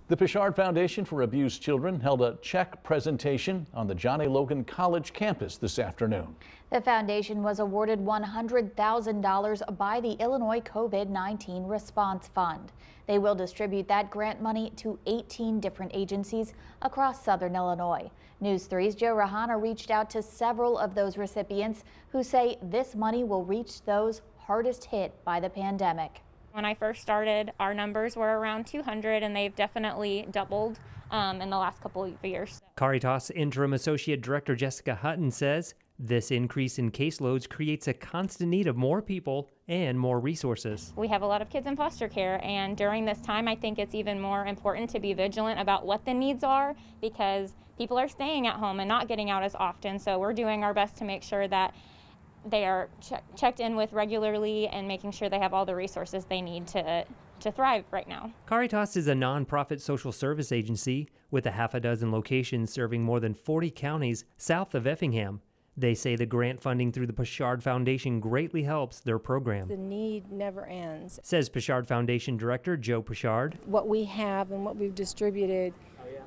The Peshard Foundation for Abused Children held a check presentation on the John A. Logan College campus this afternoon. The foundation was awarded $100,000 by the Illinois COVID-19 Response Fund. They will distribute that grant money to 18 different agencies across southern Illinois. News 3's Joe Rahana reached out to several of those recipients who say this money will reach those hardest hit by the pandemic. When I first started, our numbers were around 200, and they've definitely doubled in the last couple of years. Caritas Interim Associate Director Jessica Hutton says this increase in caseloads creates a constant need of more people and more resources. We have a lot of kids in foster care, and during this time I think it's even more important to be vigilant about what the needs are, because people are staying at home and not getting out as often. So we're doing our best to make sure that they are checked in with regularly and making sure they have all the resources they need to thrive right now. Caritas is a nonprofit social service agency with a half a dozen locations serving more than 40 counties south of Effingham. They say the grant funding through the Peshard Foundation greatly helps their program. The need never ends, says Peshard Foundation Director Joe Peshard. What we have and what we've distributed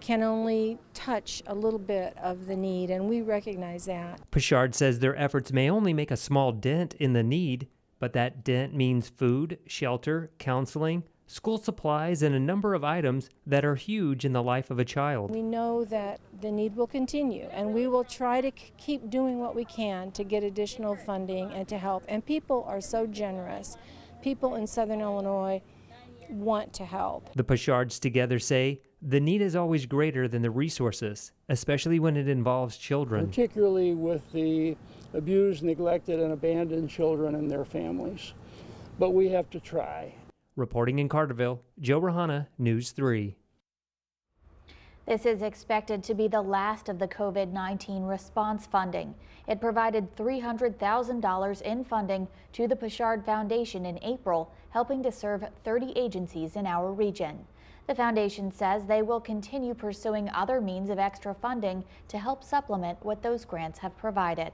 can only touch a little bit of the need, and we recognize that. Peshard says their efforts may only make a small dent in the need, but that dent means food, shelter, counseling, school supplies, and a number of items that are huge in the life of a child. We know that the need will continue, and we will try to keep doing what we can to get additional funding and to help. And people are so generous. People in southern Illinois want to help. The Peshards together say the need is always greater than the resources, especially when it involves children. Particularly with the abused, neglected, and abandoned children and their families. But we have to try. Reporting in Carterville, Joe Rahana, News 3. This is expected to be the last of the COVID-19 response funding. It provided $300,000 in funding to the Peshard Foundation in April, helping to serve 30 agencies in our region. The foundation says they will continue pursuing other means of extra funding to help supplement what those grants have provided.